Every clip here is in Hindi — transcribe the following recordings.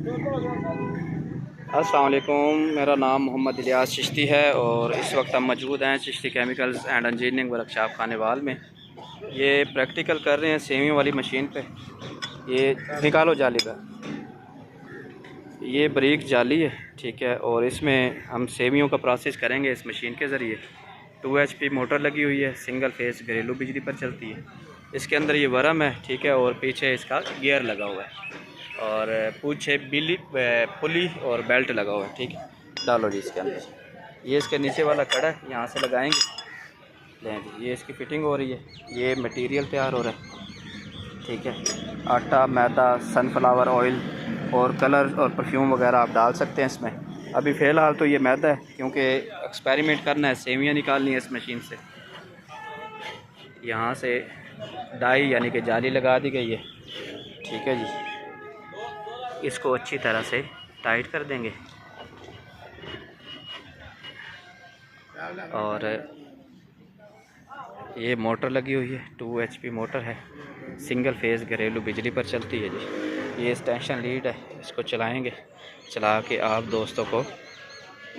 अस्सलाम वालेकुम, मेरा नाम मोहम्मद इलियास चिश्ती है और इस वक्त हम मौजूद हैं Chishti chemicals and engineering workshop Khanewal में। ये प्रैक्टिकल कर रहे हैं सेवियों वाली मशीन पे। ये निकालो जाली का, ये बारीक जाली है, ठीक है। और इसमें हम सेवियों का प्रोसेस करेंगे इस मशीन के ज़रिए। 2 HP मोटर लगी हुई है, सिंगल फेस घरेलू बिजली पर चलती है। इसके अंदर ये वरम है, ठीक है, और पीछे इसका गियर लगा हुआ है और पीछे पुली और बेल्ट लगा हुआ है, ठीक है। डालो जी इसके अंदर। ये इसके नीचे वाला कड़ा है, यहाँ से लगाएंगे। लें जी, ये इसकी फ़िटिंग हो रही है, ये मटेरियल तैयार हो रहा है, ठीक है। आटा, मैदा, सनफ्लावर ऑयल और कलर और परफ्यूम वगैरह आप डाल सकते हैं इसमें। अभी फ़िलहाल तो ये मैदा है, क्योंकि एक्सपेरिमेंट करना है, सेवियाँ निकालनी है इस मशीन से। यहाँ से डाई यानी कि जाली लगा दी गई है, ठीक है जी। इसको अच्छी तरह से टाइट कर देंगे और ये मोटर लगी हुई है, 2 HP मोटर है, सिंगल फेज़ घरेलू बिजली पर चलती है जी। ये एक्सटेंशन लीड है, इसको चलाएंगे। चला के आप दोस्तों को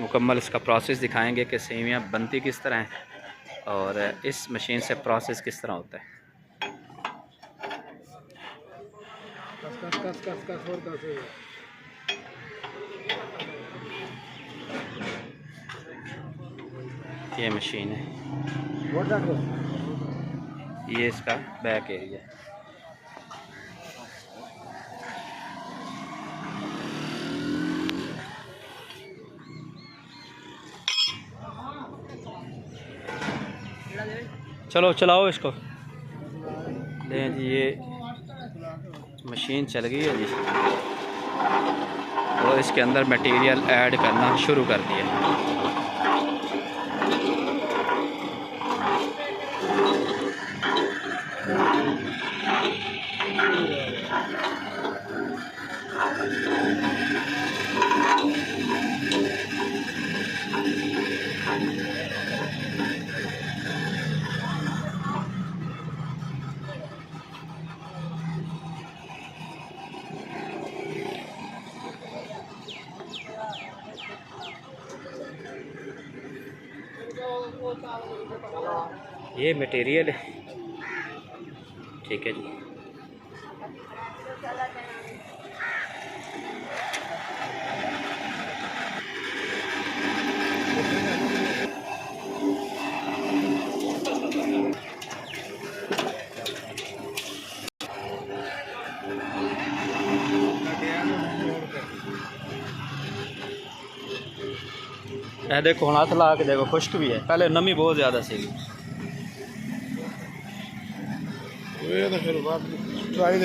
मुकम्मल इसका प्रोसेस दिखाएंगे कि सेवियाँ बनती किस तरह हैं और इस मशीन से प्रोसेस किस तरह होता है। ये मशीन है, ये इसका बैक एरिया है। चलो चलाओ इसको। लें जी, ये मशीन चल गई है जी और इसके अंदर मटेरियल ऐड करना शुरू कर दिया। ये मटेरियल है, ठीक है जी। देखो हाथ ला के देखो, खुश्क भी है, पहले नमी बहुत ज़्यादा सी। तो फिर ट्राई